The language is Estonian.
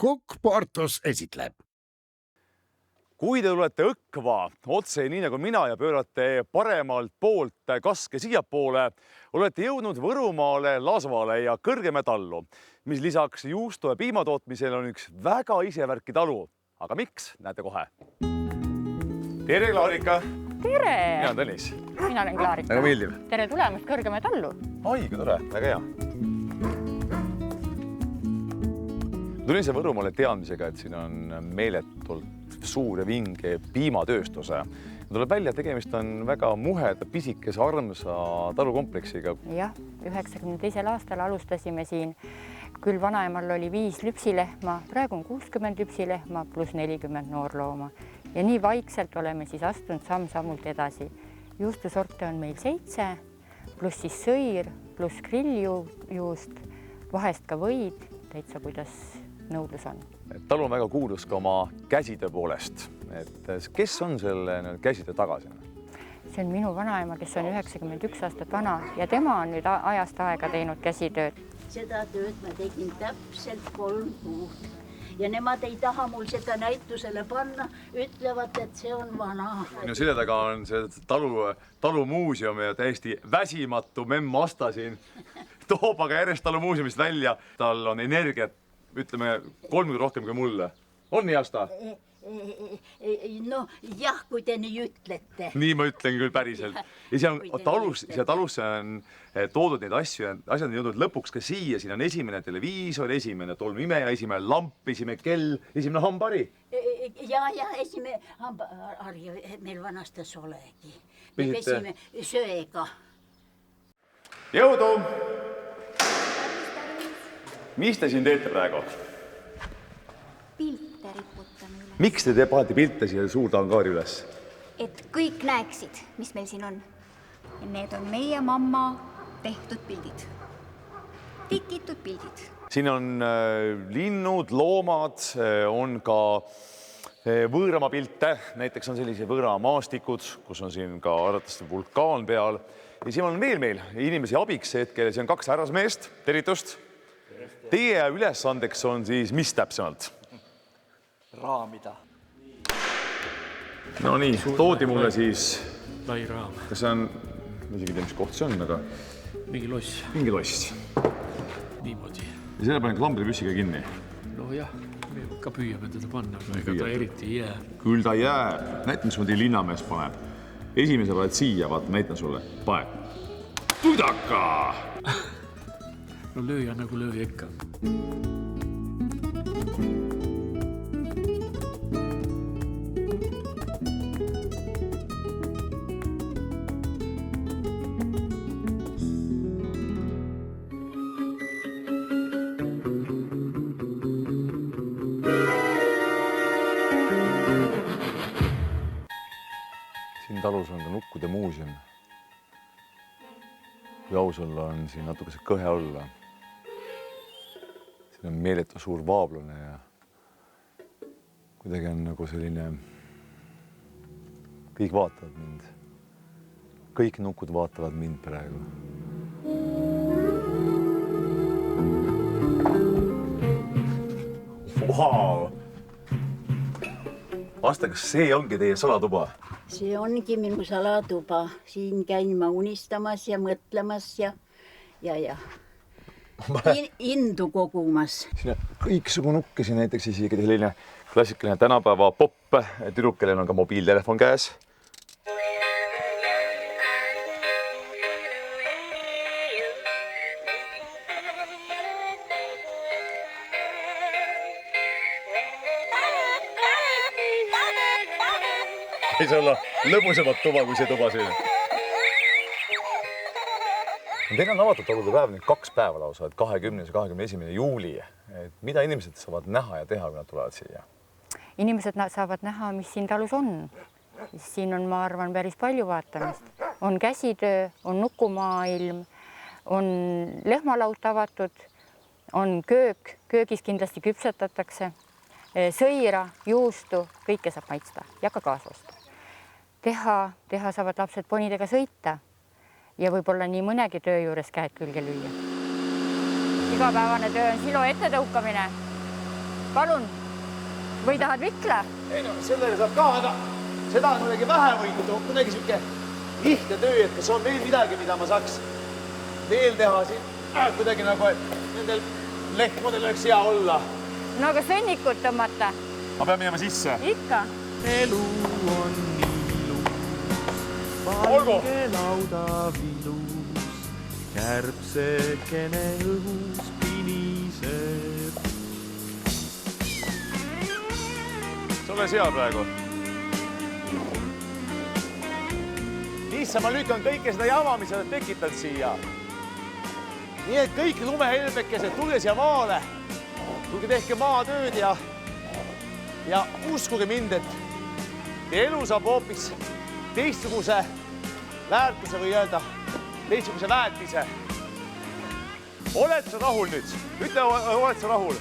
Kukk Portus esitleb. Kui te tulete Õkva otse nii nagu mina ja pöörate paremalt poolt kaske siiapoole, olete jõudnud Võrumaale, Lasvale ja Kõrgemäe tallu, mis lisaks juustu ja piimatootmisele on üks väga isevärki talu. Aga miks? Näete kohe. Tere, Klaarika! Tere! Mina olen Tõnis. Mina olen Klaarika. Väga meeldiv. Tere tulemast Kõrgemäe tallu. Oi, kui tore. Väga hea. Tulin see Võrumaale teadmisega, et siin on meeletult suur ja vinge piimatööstuse. Tuleb välja, et tegemist on väga muheda, pisikese, armsa talukompleksiga. Jah, 92. aastal alustasime siin. Küll vanaemal oli 5 lüpsilehma, praegu on 60 lüpsilehma pluss 40 noorlooma. Ja nii vaikselt oleme siis astunud samm-sammult edasi. Juustusorte on meil 7, pluss siis sõir, pluss grilljuust, vahest ka võid, täitsa kuidas nõudlus on. Talu on väga kuulus ka oma käsitöö poolest. Kes on selle käsitöö taga sinna? See on minu vanaema, kes on 91 aastat vana ja tema on nüüd ajast aega teinud käsitööd. Seda tööd ma tegin täpselt 3 kuud ja nemad ei taha mul seda näitusele panna, ütlevad, et see on vana. Minu selle taga on see talumuuseum ja täiesti väsimatu memm Asta siin toob aga järjest talumuuseumist välja. Tal on energiat, ütleme, 3 korda rohkem kui mulle. On nii, Asta? No jah, kui te nii ütlete. Nii ma ütlen küll päriselt. Ja see talusse on toodud neid asju ja asjad on jõudnud lõpuks ka siia. Siin on esimene televiisor, esimene tolmimeja, esimene lamp, esimene kell, esimene hambari. Ja esimene hambari meil vanastas olegi. Me pesime söega. Jõudu! Mis te siin teete praegu? Pilte riputan üle. Miks te panete pilte siia suurde angaari üles? Et kõik näeksid, mis meil siin on. Ja need on meie mamma tehtud pildid. Tititud pildid. Siin on linnud, loomad, on ka võõrama pilte. Näiteks on sellise võõramaastikud, kus on siin ka arvatavasti vulkaan peal. Ja siin on veel meil inimesi abiks hetkel. See on 2 härrasmeest. Tervitust! Teie ülesandeks on siis mis täpsemalt? Raamida. No nii, toodi mulle siis... Lai raam. Kas see on... Ma isegi tea, mis koht see on, aga... Mingi loss. Mingi loss. Niimoodi. Ja selle panen klambripüssiga kinni? No jah, me ka püüame teda panna, aga ega ta eriti ei jää. Küll ta jääb. Näita, mis muidu linnamees paneb. Esimese paned siia, vaata, näitan sulle. Pane. Pudaka! No lööja nagu lööja ikka. Siin talus on ka nukkude muuseum. Kui aus olla, on siin natuke see kõhe olla. Siin on meeletu suur vaablane ja kuidagi on nagu selline... Kõik vaatavad mind. Kõik nukud vaatavad mind praegu. Vau! Asta, kas see ongi teie salatuba? See ongi minu salatuba. Siin käin ma unistamas ja mõtlemas ja indu kogumas. Siin on kõiksugu nukke siin näiteks isegi selline klassikaline tänapäeva popp. Tüdruk, kellel on ka mobiiltelefon käes. Ei saa olla lõbusamat tuba kui see tuba siin. Teil on avatud talude päev nüüd 2 päeva lausa, 20. ja 21. juuli. Mida inimesed saavad näha ja teha, kui nad tulevad siia? Inimesed saavad näha, mis siin talus on. Siin on, ma arvan, päris palju vaatamist. On käsitöö, on nukumaailm, on lehmalaut avatud, on köök, köögis kindlasti küpsetatakse, sõira, juustu, kõike saab maitsta ja ka kaasosta. Teha saavad lapsed ponidega sõita ja võib-olla nii mõnegi töö juures käed külge lüüa. Igapäevane töö on silo ette tõukamine. palun. Või tahad vikla? Ei no, sellega saab ka, aga seda on kuidagi vähevõitu, kuidagi sihuke lihtne töö, et kas on veel midagi, mida ma saaks veel teha siin. Kuidagi nagu, et nendel lehtmadel oleks hea olla. No aga sõnnikut tõmmata. Ma pean minema sisse. Ikka. Elu on ilus, valge lauda vilus, kärbsekene õhus piniseb. See oleks hea praegu. Issa, ma lükkan kõike seda jama, mis sa oled tekitanud siia. Nii et kõik lumehelbekesed, tulge siia maale. Tulge tehke maatööd ja uskuge mind, et teie elu saab hoopis teistsuguse väärtuse või öelda teistsuguse väetise. Oled sa rahul nüüd? Ütle, oled sa rahul?